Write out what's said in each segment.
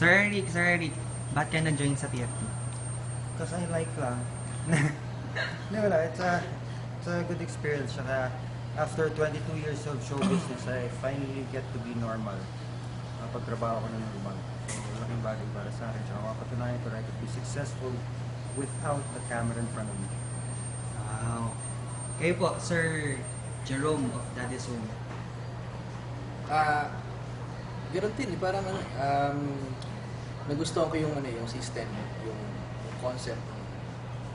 Sir Eric, ba't ka na-join sa TFT? Because I like lang. Hindi, wala. It's a good experience. Saka, after 22 years of show business, I finally get to be normal. Pagtrabaho ko na normal. So, laking bagay para sa akin. Saka mapatunayan ko na I could be successful without the camera in front of me. Wow. Kayo po, Sir Jerome of Daddy's Home. Ganun din, parang nagustuhan ko yung yung system, yung concept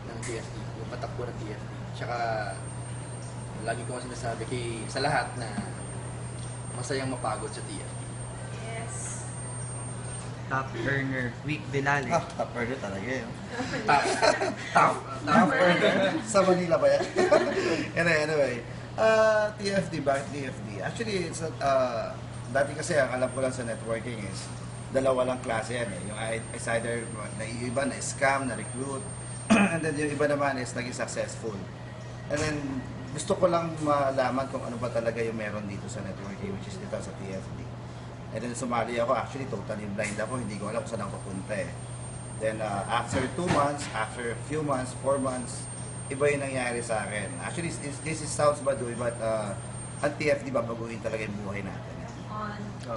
ng TFT, yung patakbo ng TFT. Tsaka lagi ko sinasabi sa lahat na masayang mapagod sa TFT. Yes. Top earner, Vic Vilale. Top earner talaga yun. Top Earner? Sa Manila ba yan? Anyway, TFT, bakit TFT? Actually, dati kasi ang alam ko lang sa networking is dalawa lang klase yan eh. Yung is either yung iba na scam, na recruit, and then yung iba naman is naging successful. And then gusto ko lang malaman kung ano ba talaga yung meron dito sa networking, which is dito sa TFT. And then sumali ako, actually totally blind ako, hindi ko alam kung saan ako papunta eh. Then after 2 months, after a few months, 4 months, iba yung nangyari sa akin. Actually, this is sounds baduy, but ang TFT babaguhin talaga yung buhay natin. On. So,